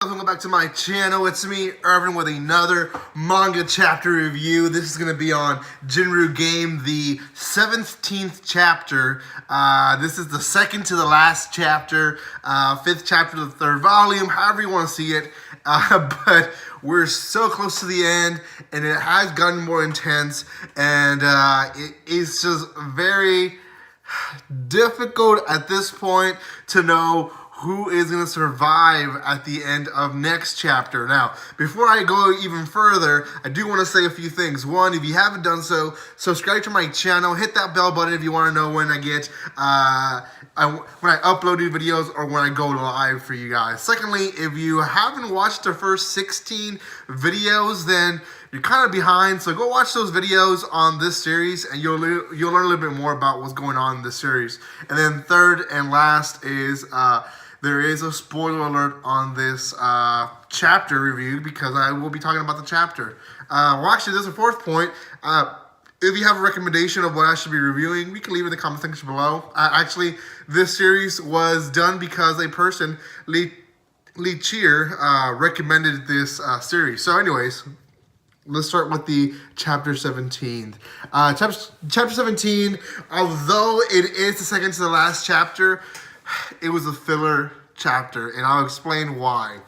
Welcome back to my channel. It's me, Irvin, with another manga chapter review. This is going to be on Jinrou game, the 17th chapter. This is the second to the last chapter, 5th chapter of the 3rd volume, however you want to see it. But we're so close to the end, and it has gotten more intense, and it is just very difficult at this point to know who is going to survive at the end of next chapter. Now, before I go even further, I do want to say a few things. One, if you haven't done so, subscribe to my channel, hit that bell button if you want to know when I get when I upload new videos or when I go live for you guys. Secondly, if you haven't watched the first 16 videos, then you're kind of behind, so go watch those videos on this series and you'll learn a little bit more about what's going on in this series. And then third and last is there is a spoiler alert on this chapter review because I will be talking about the chapter. Well, actually, there's a fourth point. If you have a recommendation of what I should be reviewing, we can leave it in the comment section below. Actually, this series was done because a person, Lee Cheer, recommended this series. So anyways, let's start with the chapter 17. Chapter 17, although it is the second to the last chapter, it was a filler chapter, and I'll explain why.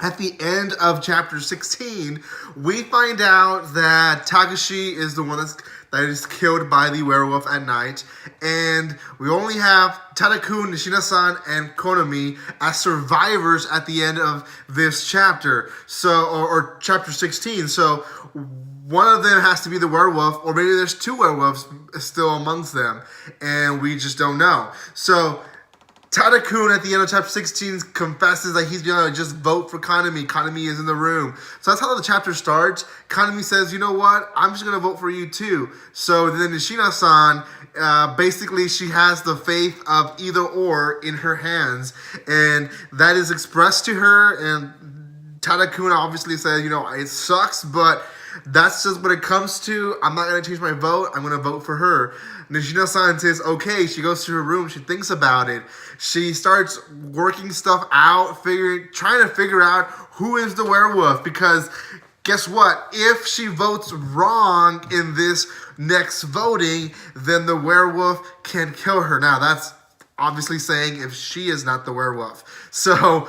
At the end of chapter 16, we find out that Takashi is the one that is killed by the werewolf at night, and we only have Tadakun, Nishina-san, and Konami as survivors at the end of this chapter, or chapter 16. So one of them has to be the werewolf, or maybe there's two werewolves still amongst them, and we just don't know. So Tadakun at the end of chapter 16 confesses that he's gonna just vote for Kanami. Kanami is in the room. So that's how the chapter starts. Kanami says, you know what? I'm just gonna vote for you too. So then Nishina-san, basically she has the faith of either or in her hands. And that is expressed to her. And Tadakun obviously says, you know, it sucks, but that's just what it comes to. I'm not going to change my vote. I'm going to vote for her. Nishina-san says, okay. She goes to her room. She thinks about it. She starts working stuff out, trying to figure out who is the werewolf. Because guess what? If she votes wrong in this next voting, then the werewolf can kill her. Now, that's obviously saying if she is not the werewolf. So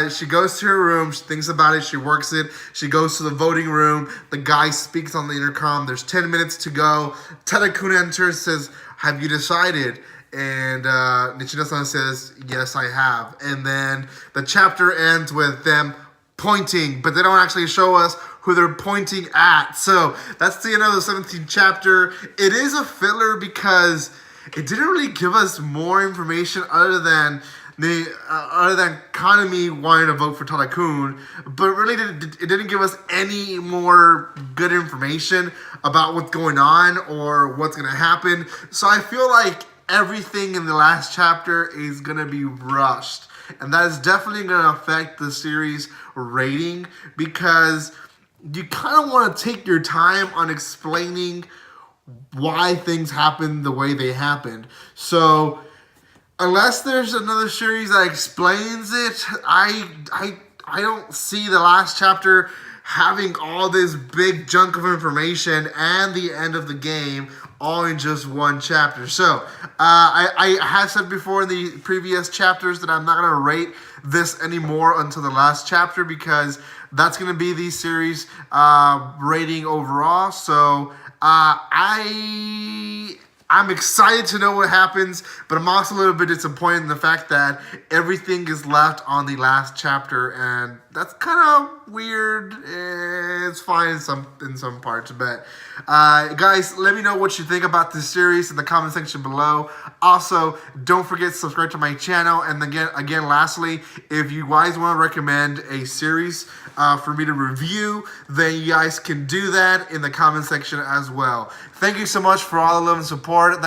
she goes to her room, she thinks about it, she works it, she goes to the voting room, the guy speaks on the intercom, there's 10 minutes to go, Tadakun enters, says, have you decided? And Nishina-san says, yes, I have. And then the chapter ends with them pointing, but they don't actually show us who they're pointing at. So that's the end of the 17th chapter. It is a filler because it didn't really give us more information other than Kanami wanted to vote for Tadakun, but really it didn't give us any more good information about what's going on or what's going to happen. So I feel like everything in the last chapter is going to be rushed, and that is definitely going to affect the series rating because you kind of want to take your time on explaining why things happen the way they happened. So unless there's another series that explains it, I don't see the last chapter having all this big chunk of information and the end of the game all in just one chapter. So I have said before in the previous chapters that I'm not going to rate this anymore until the last chapter because that's going to be the series rating overall. So I'm excited to know what happens, but I'm also a little bit disappointed in the fact that everything is left on the last chapter, and that's kind of weird. It's fine in some parts, but guys, let me know what you think about this series in the comment section below. Also, don't forget to subscribe to my channel, and again, lastly, if you guys want to recommend a series for me to review, then you guys can do that in the comment section as well. Thank you so much for all the love and support.